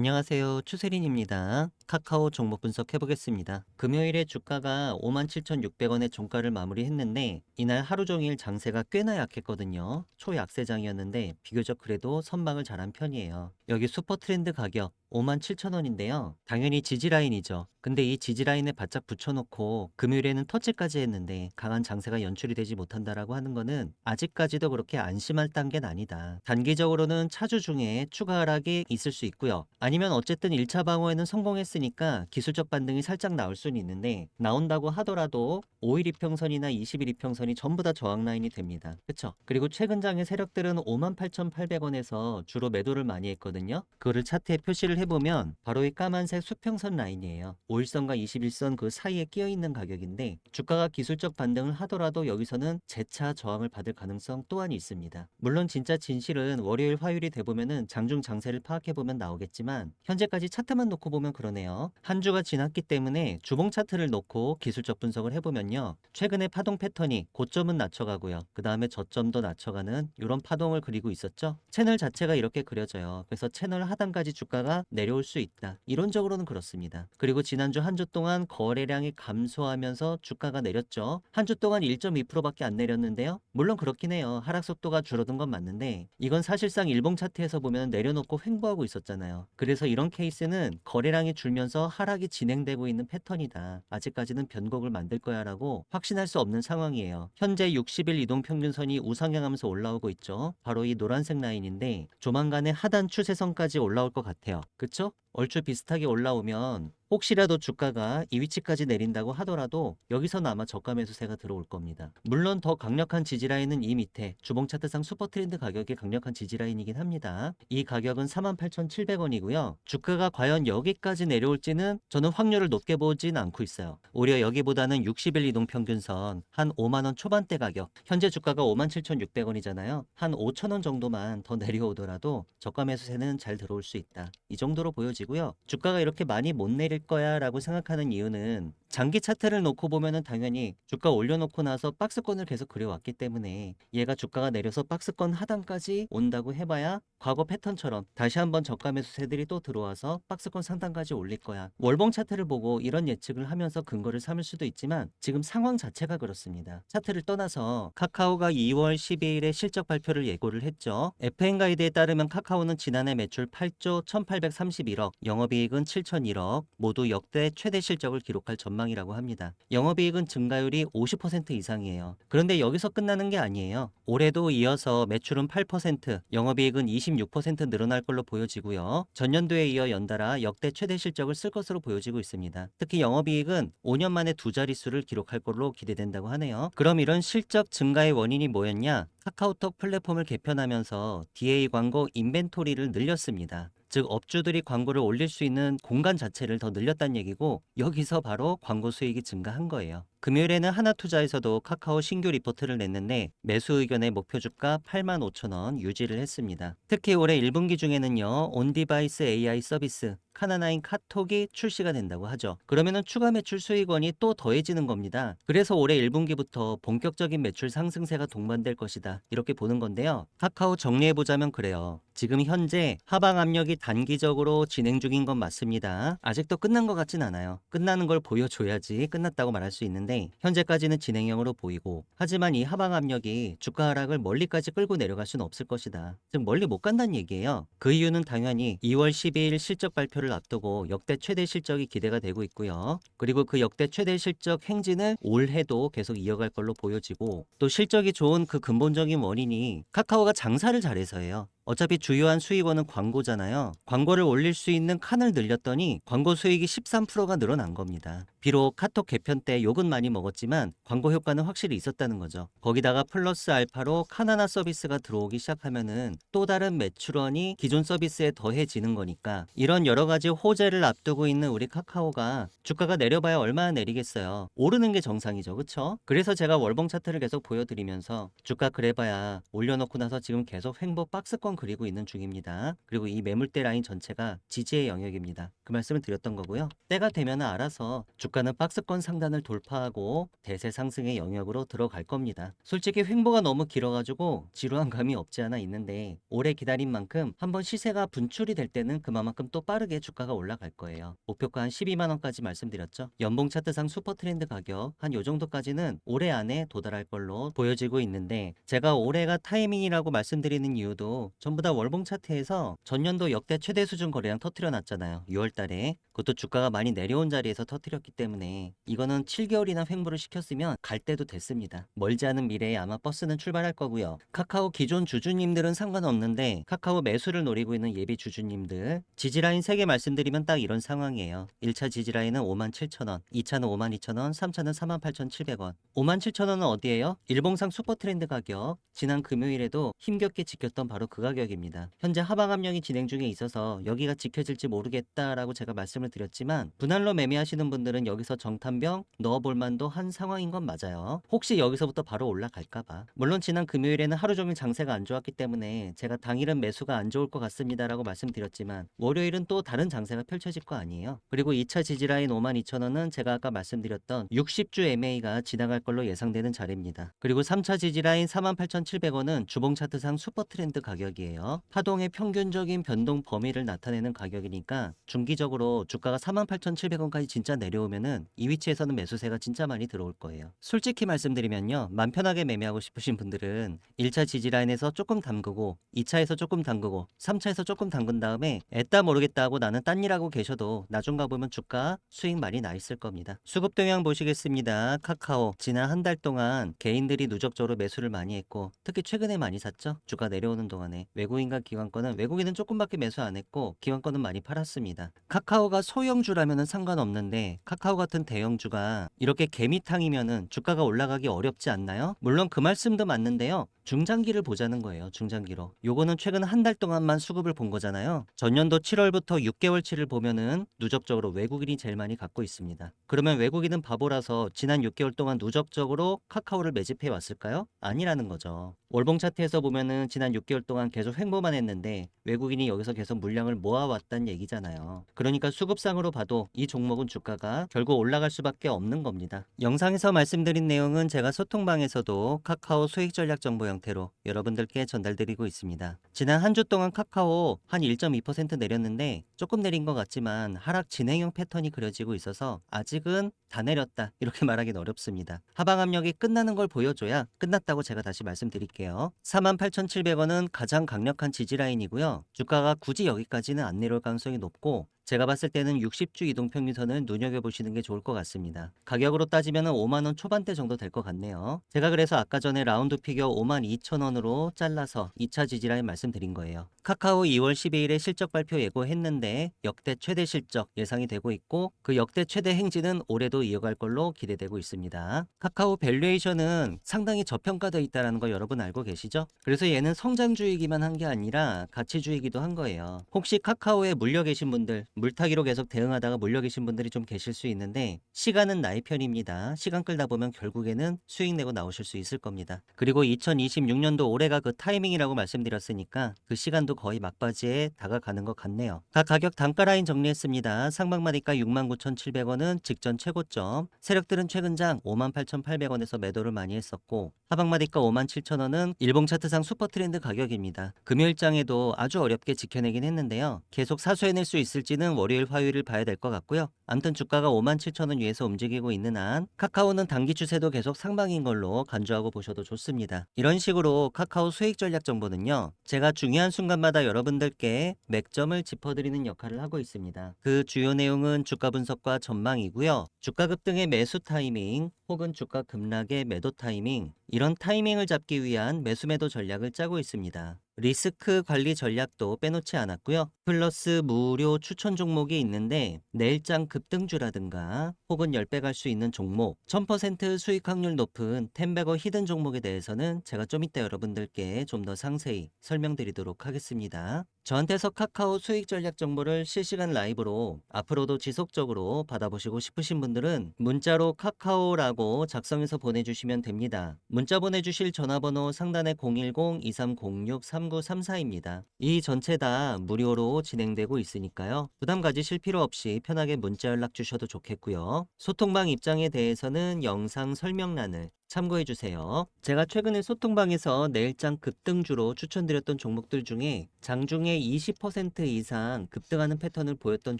안녕하세요. 추세린입니다. 카카오 종목 분석해 보겠습니다. 금요일에 주가가 57,600원의 종가를 마무리했는데 이날 하루 종일 장세가 꽤나 약했거든요. 초약세장이었는데 비교적 그래도 선방을 잘한 편이에요. 여기 슈퍼 트렌드 가격 57,000원인데요. 당연히 지지라인이죠. 근데 이 지지라인에 바짝 붙여놓고 금요일에는 터치까지 했는데 강한 장세가 연출이 되지 못한다라고 하는 거는 아직까지도 그렇게 안심할 단계는 아니다. 단기적으로는 차주 중에 추가 하락이 있을 수 있고요. 아니면 어쨌든 1차 방어에는 성공했으니까 기술적 반등이 살짝 나올 수는 있는데 나온다고 하더라도 5일 이평선이나 20일 이평선이 전부 다 저항 라인이 됩니다. 그쵸? 그리고 최근 장의 세력들은 58,800원에서 주로 매도를 많이 했거든요. 그거를 차트에 표시를 해보면 바로 이 까만색 수평선 라인이에요. 5일선과 21선 그 사이에 끼어 있는 가격인데 주가가 기술적 반등을 하더라도 여기서는 재차 저항을 받을 가능성 또한 있습니다. 물론 진짜 진실은 월요일 화요일이 돼보면은 장중 장세를 파악해보면 나오겠지만 현재까지 차트만 놓고 보면 그러네요. 한 주가 지났기 때문에 주봉 차트를 놓고 기술적 분석을 해보면요, 최근에 파동 패턴이 고점은 낮춰가고요, 그 다음에 저점도 낮춰가는 이런 파동을 그리고 있었죠. 채널 자체가 이렇게 그려져요. 그래서 채널 하단까지 주가가 내려올 수 있다, 이론적으로는 그렇습니다. 그리고 지난주 한 주 동안 거래량이 감소하면서 주가가 내렸죠. 한 주 동안 1.2%밖에 안 내렸는데요, 물론 그렇긴 해요. 하락 속도가 줄어든 건 맞는데 이건 사실상 일봉 차트에서 보면 내려놓고 횡보하고 있었잖아요. 그래서 이런 케이스는 거래량이 줄면서 하락이 진행되고 있는 패턴이다, 아직까지는 변곡을 만들 거야 라고 확신할 수 없는 상황이에요. 현재 60일 이동평균선이 우상향하면서 올라오고 있죠. 바로 이 노란색 라인인데 조만간에 하단 추세선까지 올라올 것 같아요. 그쵸? 얼추 비슷하게 올라오면 혹시라도 주가가 이 위치까지 내린다고 하더라도 여기서는 아마 저가 매수세가 들어올 겁니다. 물론 더 강력한 지지라인은 이 밑에 주봉 차트상 슈퍼트렌드 가격이 강력한 지지라인이긴 합니다. 이 가격은 48,700원이고요. 주가가 과연 여기까지 내려올지는 저는 확률을 높게 보진 않고 있어요. 오히려 여기보다는 60일 이동평균선 한 5만원 초반대 가격, 현재 주가가 57,600원이잖아요. 한 5천원 정도만 더 내려오더라도 저가 매수세는 잘 들어올 수 있다, 이 정도로 보여지고요. 주가가 이렇게 많이 못 내릴 거야 라고 생각하는 이유는 장기 차트를 놓고 보면은 당연히 주가 올려놓고 나서 박스권을 계속 그려왔기 때문에 얘가 주가가 내려서 박스권 하단까지 온다고 해봐야 과거 패턴처럼 다시 한번 저가 매수세들이 또 들어와서 박스권 상단까지 올릴 거야, 월봉 차트를 보고 이런 예측을 하면서 근거를 삼을 수도 있지만 지금 상황 자체가 그렇습니다. 차트를 떠나서 카카오가 2월 12일에 실적 발표를 예고를 했죠. FN 가이드에 따르면 카카오는 지난해 매출 8조 1831억, 영업이익은 7,001억, 모두 역대 최대 실적을 기록할 전망이라고 합니다. 영업이익은 증가율이 50% 이상이에요. 그런데 여기서 끝나는 게 아니에요. 올해도 이어서 매출은 8%, 영업이익은 26% 늘어날 걸로 보여지고요. 전년도에 이어 연달아 역대 최대 실적을 쓸 것으로 보여지고 있습니다. 특히 영업이익은 5년 만에 두 자릿수를 기록할 걸로 기대된다고 하네요. 그럼 이런 실적 증가의 원인이 뭐였냐? 카카오톡 플랫폼을 개편하면서 DA 광고 인벤토리를 늘렸습니다. 즉 업주들이 광고를 올릴 수 있는 공간 자체를 더 늘렸다는 얘기고, 여기서 바로 광고 수익이 증가한 거예요. 금요일에는 하나투자에서도 카카오 신규 리포트를 냈는데 매수 의견의 목표 주가 85,000원 유지를 했습니다. 특히 올해 1분기 중에는요, 온디바이스 AI 서비스 카나나인 카톡이 출시가 된다고 하죠. 그러면은 추가 매출 수익원이 또 더해지는 겁니다. 그래서 올해 1분기부터 본격적인 매출 상승세가 동반될 것이다, 이렇게 보는 건데요. 카카오 정리해보자면 그래요. 지금 현재 하방 압력이 단기적으로 진행 중인 건 맞습니다. 아직도 끝난 것 같진 않아요. 끝나는 걸 보여줘야지 끝났다고 말할 수 있는데 현재까지는 진행형으로 보이고, 하지만 이 하방 압력이 주가 하락을 멀리까지 끌고 내려갈 수는 없을 것이다. 즉 멀리 못 간다는 얘기예요. 그 이유는 당연히 2월 12일 실적 발표를 앞두고 역대 최대 실적이 기대가 되고 있고요. 그리고 그 역대 최대 실적 행진을 올해도 계속 이어갈 걸로 보여지고, 또 실적이 좋은 그 근본적인 원인이 카카오가 장사를 잘해서예요. 어차피 주요한 수익원은 광고잖아요. 광고를 올릴 수 있는 칸을 늘렸더니 광고 수익이 13%가 늘어난 겁니다. 비록 카톡 개편 때 욕은 많이 먹었지만 광고 효과는 확실히 있었다는 거죠. 거기다가 플러스 알파로 카나나 서비스가 들어오기 시작하면은 또 다른 매출원이 기존 서비스에 더해지는 거니까, 이런 여러 가지 호재를 앞두고 있는 우리 카카오가 주가가 내려봐야 얼마나 내리겠어요. 오르는 게 정상이죠. 그쵸? 그래서 제가 월봉 차트를 계속 보여드리면서 주가 그래봐야 올려놓고 나서 지금 계속 횡보 박스권 선 그리고 있는 중입니다. 그리고 이 매물대 라인 전체가 지지의 영역입니다. 그 말씀을 드렸던 거고요. 때가 되면 알아서 주가는 박스권 상단을 돌파하고 대세 상승의 영역으로 들어갈 겁니다. 솔직히 횡보가 너무 길어가지고 지루한 감이 없지 않아 있는데 오래 기다린 만큼 한번 시세가 분출이 될 때는 그만큼 또 빠르게 주가가 올라갈 거예요. 목표가 한 12만 원까지 말씀드렸죠. 연봉 차트상 슈퍼 트렌드 가격 한 요 정도까지는 올해 안에 도달할 걸로 보여지고 있는데 제가 올해가 타이밍이라고 말씀드리는 이유도 전부 다 월봉 차트에서 전년도 역대 최대 수준 거래량 터트려 놨잖아요. 6월 달에. 그것도 주가가 많이 내려온 자리에서 터트렸기 때문에 이거는 7개월이나 횡보를 시켰으면 갈 때도 됐습니다. 멀지 않은 미래에 아마 버스는 출발할 거고요. 카카오 기존 주주님들은 상관없는데 카카오 매수를 노리고 있는 예비 주주님들 지지라인 3개 말씀드리면 딱 이런 상황이에요. 1차 지지라인은 57,000원, 2차는 52,000원, 3차는 48,700원. 57,000원은 어디예요? 일봉상 슈퍼 트렌드 가격. 지난 금요일에도 힘겹게 지켰던 바로 그 가격입니다. 현재 하방 압력이 진행 중에 있어서 여기가 지켜질지 모르겠다라고 제가 말씀을 드렸지만 분할로 매매하시는 분들은 여기서 정탄병 넣어볼 만도 한 상황인 건 맞아요. 혹시 여기서부터 바로 올라갈까봐. 물론 지난 금요일에는 하루 종일 장세가 안 좋았기 때문에 제가 당일은 매수가 안 좋을 것 같습니다라고 말씀드렸지만 월요일은 또 다른 장세가 펼쳐질 거 아니에요. 그리고 2차 지지라인 52,000원은 제가 아까 말씀드렸던 60주 MA가 지나갈 걸로 예상되는 자리입니다. 그리고 3차 지지라인 48,700원은 주봉 차트상 슈퍼 트렌드 가격이에요. 파동의 평균적인 변동 범위를 나타내는 가격이니까 중기적으로 주가가 48,700원까지 진짜 내려오면은 이 위치에서는 매수세가 진짜 많이 들어올 거예요. 솔직히 말씀드리면요. 맘 편하게 매매하고 싶으신 분들은 1차 지지라인에서 조금 담그고 2차에서 조금 담그고 3차에서 조금 담근 다음에 애따 모르겠다 하고 나는 딴 일하고 계셔도 나중 가보면 주가 수익 많이 나 있을 겁니다. 수급 동향 보시겠습니다. 카카오 지난 한 달 동안 개인들이 누적적으로 매수를 많이 했고 특히 최근에 많이 샀죠. 주가 내려오는 동안에 외국인과 기관권은 외국인은 조금밖에 매수 안 했고 기관권은 많이 팔았습니다. 카카오가 소형주라면은 상관없는데 카카오 같은 대형주가 이렇게 개미탕이면은 주가가 올라가기 어렵지 않나요? 물론 그 말씀도 맞는데요. 중장기를 보자는 거예요. 중장기로. 요거는 최근 한 달 동안만 수급을 본 거잖아요. 전년도 7월부터 6개월치를 보면은 누적적으로 외국인이 제일 많이 갖고 있습니다. 그러면 외국인은 바보라서 지난 6개월 동안 누적적으로 카카오를 매집해 왔을까요? 아니라는 거죠. 월봉 차트에서 보면은 지난 6개월 동안 계속 횡보만 했는데 외국인이 여기서 계속 물량을 모아왔다는 얘기잖아요. 그러니까 수급상으로 봐도 이 종목은 주가가 결국 올라갈 수밖에 없는 겁니다. 영상에서 말씀드린 내용은 제가 소통방에서도 카카오 수익 전략 정보 형태로 여러분들께 전달드리고 있습니다. 지난 한 주 동안 카카오 한 1.2% 내렸는데 조금 내린 것 같지만 하락 진행형 패턴이 그려지고 있어서 아직은 다 내렸다 이렇게 말하기는 어렵습니다. 하방 압력이 끝나는 걸 보여줘야 끝났다고 제가 다시 말씀드릴게요. 48,700원은 가장 강력한 지지라인이고요. 주가가 굳이 여기까지는 안 내려올 가능성이 높고 제가 봤을 때는 60주 이동평균선을 눈여겨보시는 게 좋을 것 같습니다. 가격으로 따지면 5만원 초반대 정도 될 것 같네요. 제가 그래서 아까 전에 라운드 피겨 52,000원으로 잘라서 2차 지지라인 말씀드린 거예요. 카카오 2월 12일에 실적 발표 예고했는데 역대 최대 실적 예상이 되고 있고 그 역대 최대 행진은 올해도 이어갈 걸로 기대되고 있습니다. 카카오 밸류에이션은 상당히 저평가되어 있다는 걸 여러분 알고 계시죠? 그래서 얘는 성장주이기만 한 게 아니라 가치주이기도 한 거예요. 혹시 카카오에 물려 계신 분들 물타기로 계속 대응하다가 몰려 계신 분들이 좀 계실 수 있는데 시간은 나의 편입니다. 시간 끌다 보면 결국에는 수익 내고 나오실 수 있을 겁니다. 그리고 2026년도 올해가 그 타이밍이라고 말씀드렸으니까 그 시간도 거의 막바지에 다가가는 것 같네요. 각 가격 단가 라인 정리했습니다. 상방마디가 69,700원은 직전 최고점, 세력들은 최근장 58,800원에서 매도를 많이 했었고 하방마디가 57,000원은 일봉 차트상 슈퍼 트렌드 가격입니다. 금요일장에도 아주 어렵게 지켜내긴 했는데요. 계속 사수해낼 수 있을지는 월요일 화요일을 봐야 될 것 같고요. 암튼 주가가 57,000원 위에서 움직이고 있는 한 카카오는 단기 추세도 계속 상방인 걸로 간주하고 보셔도 좋습니다. 이런 식으로 카카오 수익 전략 정보는요. 제가 중요한 순간마다 여러분들께 맥점을 짚어드리는 역할을 하고 있습니다. 그 주요 내용은 주가 분석과 전망이고요. 주가 급등의 매수 타이밍 혹은 주가 급락의 매도 타이밍 이런 타이밍을 잡기 위한 매수 매도 전략을 짜고 있습니다. 리스크 관리 전략도 빼놓지 않았고요. 플러스 무료 추천 종목이 있는데 내일장 급등주라든가 혹은 10배 갈 수 있는 종목 1000% 수익 확률 높은 텐베거 히든 종목에 대해서는 제가 좀 이따 여러분들께 좀 더 상세히 설명드리도록 하겠습니다. 저한테서 카카오 수익 전략 정보를 실시간 라이브로 앞으로도 지속적으로 받아보시고 싶으신 분들은 문자로 카카오라고 작성해서 보내주시면 됩니다. 문자 보내주실 전화번호 상단에 010-2306-3934입니다. 이 전체 다 무료로 진행되고 있으니까요. 부담 가지실 필요 없이 편하게 문자 연락 주셔도 좋겠고요. 소통방 입장에 대해서는 영상 설명란을 참고해주세요. 제가 최근에 소통방에서 내일장 급등주로 추천드렸던 종목들 중에 장중에 20% 이상 급등하는 패턴을 보였던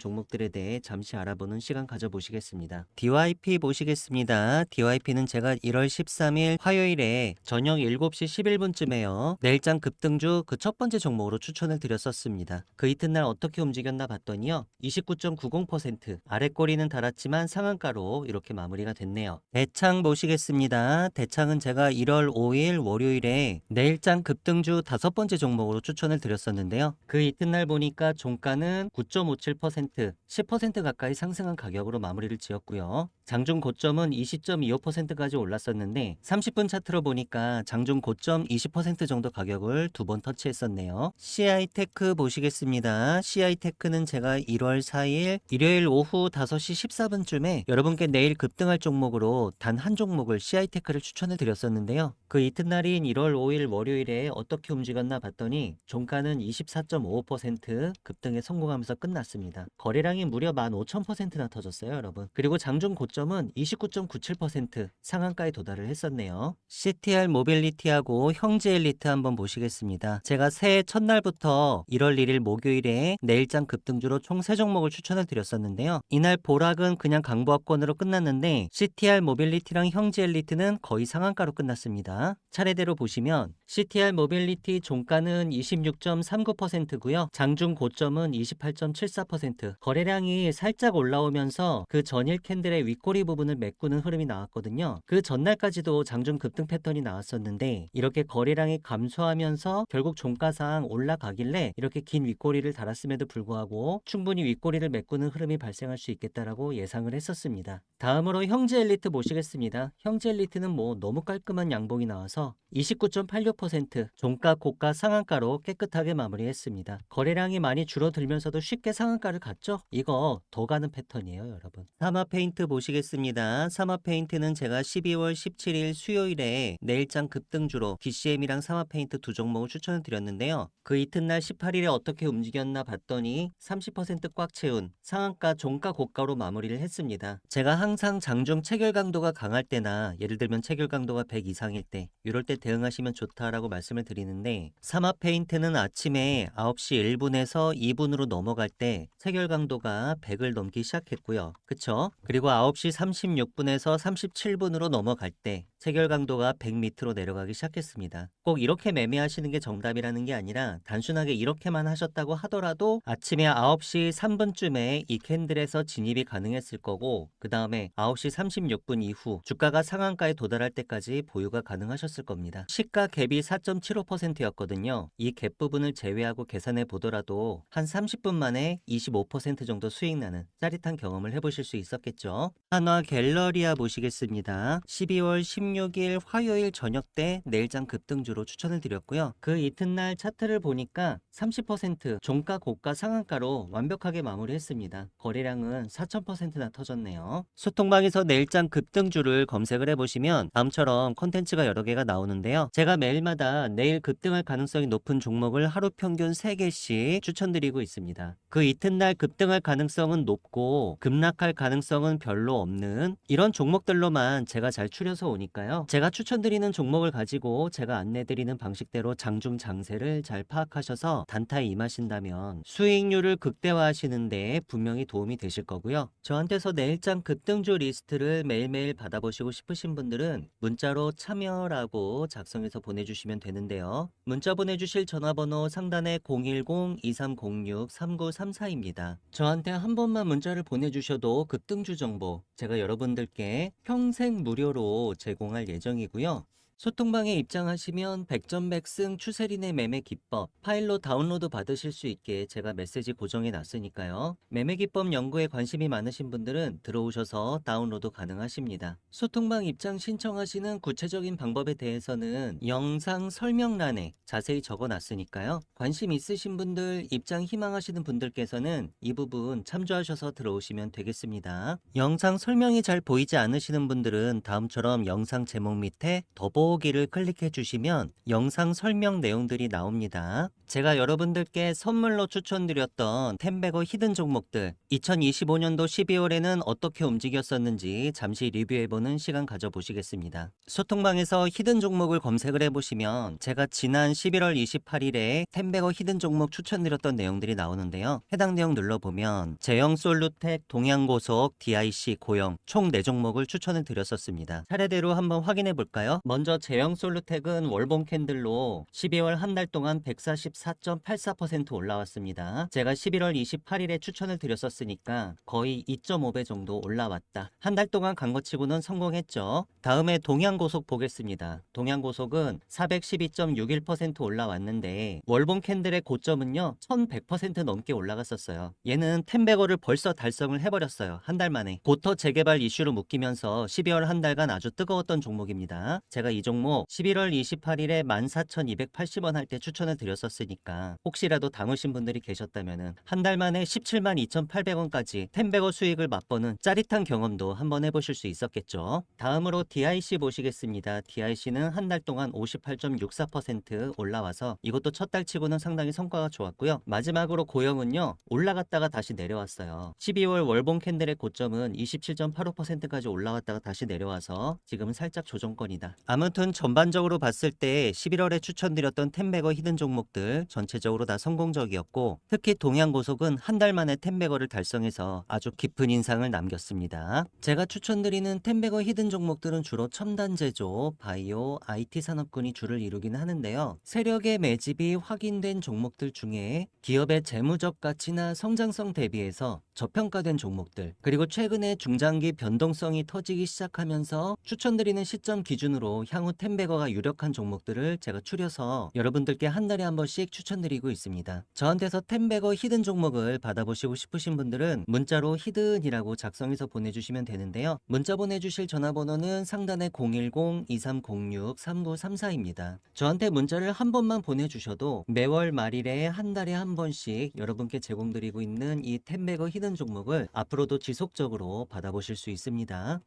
종목들에 대해 잠시 알아보는 시간 가져보시겠습니다. DYP 보시겠습니다. DYP는 제가 1월 13일 화요일에 저녁 7시 11분쯤에요. 내일장 급등주 그 첫 번째 종목으로 추천을 드렸었습니다. 그 이튿날 어떻게 움직였나 봤더니요. 29.90% 아래 꼬리는 달았지만 상한가로 이렇게 마무리가 됐네요. 대창 보시겠습니다. 대창은 제가 1월 5일 월요일에 내일장 급등주 다섯 번째 종목으로 추천을 드렸었는데요. 그 이튿날 보니까 종가는 9.57%, 10% 가까이 상승한 가격으로 마무리를 지었고요. 장중 고점은 20.25%까지 올랐었는데 30분 차트로 보니까 장중 고점 20% 정도 가격을 두 번 터치했었네요. CI테크 보시겠습니다. CI테크는 제가 1월 4일 일요일 오후 5시 14분쯤에 여러분께 내일 급등할 종목으로 단 한 종목을 CI테크를 추천을 드렸었는데요. 그 이튿날인 1월 5일 월요일에 어떻게 움직였나 봤더니 종가는 24.55% 급등에 성공하면서 끝났습니다. 거래량이 무려 15,000%나 터졌어요, 여러분. 그리고 장중 고점은 29.97% 상한가에 도달을 했었네요. CTR 모빌리티하고 형제 엘리트 한번 보시겠습니다. 제가 새해 첫날부터 1월 1일 목요일에 내일장 급등주로 총 3종목을 추천을 드렸었는데요. 이날 보락은 그냥 강보합권으로 끝났는데 CTR 모빌리티랑 형제 엘리트는 거의 상한가로 끝났습니다. 차례대로 보시면 CTR 모빌리티 종가는 26.39%고요. 장중 고점은 28.74%. 거래량이 살짝 올라오면서 그 전일 캔들의 윗꼬리 부분을 메꾸는 흐름이 나왔거든요. 그 전날까지도 장중 급등 패턴이 나왔었는데 이렇게 거래량이 감소하면서 결국 종가상 올라가길래 이렇게 긴 윗꼬리를 달았음에도 불구하고 충분히 윗꼬리를 메꾸는 흐름이 발생할 수 있겠다라고 예상을 했었습니다. 다음으로 형제 엘리트 모시겠습니다. 형제 엘리트는 뭐 너무 깔끔한 양봉이 나와서 29.86% 종가 고가 상한가로 깨끗하게 마무리했습니다. 거래량이 많이 줄어들면서도 쉽게 상한가를 갔죠? 이거 더 가는 패턴이에요, 여러분. 사마페인트 보시겠습니다. 사마페인트는 제가 12월 17일 수요일에 내일장 급등주로 DCM이랑 사마페인트 두 종목을 추천을 드렸는데요. 그 이튿날 18일에 어떻게 움직였나 봤더니 30%꽉 채운 상한가 종가 고가로 마무리를 했습니다. 제가 항상 장중 체결 강도가 강할 때나 예를 들면 체결 강도가 100 이상일 때 이럴 때 대응하시면 좋다라고 말씀을 드리는데 사마페인트는 아침에 9시 1분에서 2분으로 넘어갈 때 체결 강도가 100을 넘기 시작했고요. 그쵸? 그리고 9시 36분에서 37분으로 넘어갈 때 체결 강도가 100 밑으로 내려가기 시작했습니다. 꼭 이렇게 매매하시는 게 정답이라는 게 아니라 단순하게 이렇게만 하셨다고 하더라도 아침에 9시 3분쯤에 이 캔들에서 진입이 가능했을 거고 그 다음에 9시 36분 이후 주가가 상한가에 도달할 때까지 보유가 가능하셨을 겁니다. 시가 갭이 4.75%였거든요. 이 갭 부분을 제외하고 계산해 보더라도 한 30분 만에 25% 정도 수익 나는 짜릿한 경험을 해보실 수 있었겠죠. 한화 갤러리아 보시겠습니다. 12월 16일 화요일 저녁 때 내일장 급등주로 추천을 드렸고요. 그 이튿날 차트를 보니까 30% 종가 고가 상한가로 완벽하게 마무리했습니다. 거래량은 4,000%나 터졌네요. 소통방에서 내일장 급등주를 검색을 해보시면 다음처럼 콘텐츠가 여러 개가 나오는데요. 제가 매일마다 내일 급등할 가능성이 높은 종목을 하루 평균 3개씩 추천드리고 있습니다. 그 이튿날 급등할 가능성은 높고 급락할 가능성은 별로 없는 이런 종목들로만 제가 잘 추려서 오니까요. 제가 추천드리는 종목을 가지고 제가 안내드리는 방식대로 장중 장세를 잘 파악하셔서 단타에 임하신다면 수익률을 극대화하시는데 분명히 도움이 되실 거고요. 저한테서 내일장 급등주 리스트를 매일매일 받아보시고 싶으신 분들은 문자로 참여라고 작성해서 보내주시면 되는데요. 문자 보내주실 전화번호 상단에 010-2306-3934입니다. 저한테 한 번만 문자를 보내주셔도 급등주 정보 제가 여러분들께 평생 무료로 제공할 예정이고요. 소통방에 입장하시면 백전백승 추세린의 매매 기법 파일로 다운로드 받으실 수 있게 제가 메시지 고정해 놨으니까요. 매매 기법 연구에 관심이 많으신 분들은 들어오셔서 다운로드 가능하십니다. 소통방 입장 신청하시는 구체적인 방법에 대해서는 영상 설명란에 자세히 적어 놨으니까요. 관심 있으신 분들, 입장 희망하시는 분들께서는 이 부분 참조하셔서 들어오시면 되겠습니다. 영상 설명이 잘 보이지 않으시는 분들은 다음처럼 영상 제목 밑에 더보기를 클릭해 주시면 영상 설명 내용들이 나옵니다. 제가 여러분들께 선물로 추천드렸던 템베거 히든 종목들 2025년도 12월에는 어떻게 움직였었는지 잠시 리뷰해보는 시간 가져보시겠습니다. 소통방에서 히든 종목을 검색을 해보시면 제가 지난 11월 28일에 템베거 히든 종목 추천드렸던 내용들이 나오는데요. 해당 내용 눌러보면 제형 솔루텍, 동양고속, DIC, 고형 총 4종목을 추천을 드렸었습니다. 차례대로 한번 확인해 볼까요? 먼저 제형 솔루텍은 월봉 캔들로 12월 한 달 동안 144.84% 올라왔습니다. 제가 11월 28일에 추천을 드렸었으니까 거의 2.5배 정도 올라왔다. 한 달 동안 간 것 치고는 성공했죠. 다음에 동양고속 보겠습니다. 동양고속은 412.61% 올라왔는데 월봉 캔들의 고점은요 1100% 넘게 올라갔었어요. 얘는 템베거를 벌써 달성을 해버렸어요. 한 달 만에. 고터 재개발 이슈로 묶이면서 12월 한 달간 아주 뜨거웠던 종목입니다. 제가 이 종목 11월 28일에 14,280원 할 때 추천을 드렸었으니까 혹시라도 담으신 분들이 계셨다면 한 달 만에 17만 2,800원까지 템베거 수익을 맛보는 짜릿한 경험도 한번 해보실 수 있었겠죠. 다음으로 DIC 보시겠습니다. DIC는 한 달 동안 58.64% 올라와서 이것도 첫 달 치고는 상당히 성과가 좋았고요. 마지막으로 고형은요 올라갔다가 다시 내려왔어요. 12월 월봉 캔들의 고점은 27.85%까지 올라갔다가 다시 내려와서 지금은 살짝 조정권이다. 아무튼 전반적으로 봤을 때 11월에 추천드렸던 템베거 히든 종목들 전체적으로 다 성공적이었고 특히 동양고속은 한 달 만에 템베거를 달성해서 아주 깊은 인상을 남겼습니다. 제가 추천드리는 템베거 히든 종목들은 주로 첨단 제조, 바이오, IT 산업군이 주를 이루긴 하는데요. 세력의 매집이 확인된 종목들 중에 기업의 재무적 가치나 성장성 대비해서 저평가된 종목들 그리고 최근에 중장기 변동성이 터지기 시작하면서 추천드리는 시점 기준으로 향후 템베거가 유력한 종목들을 제가 추려서 여러분들께 한 달에 한 번씩 추천드리고 있습니다. 저한테서 템베거 히든 종목을 받아보시고 싶으신 분들은 문자로 히든이라고 작성해서 보내주시면 되는데요. 문자 보내주실 전화번호는 상단에 010-2306-3934입니다. 저한테 문자를 한 번만 보내주셔도 매월 말일에 한 달에 한 번씩 여러분께 제공드리고 있는 이 템베거 히든 종목을 앞으로도 지속적으로 받아보실 수 있습니다.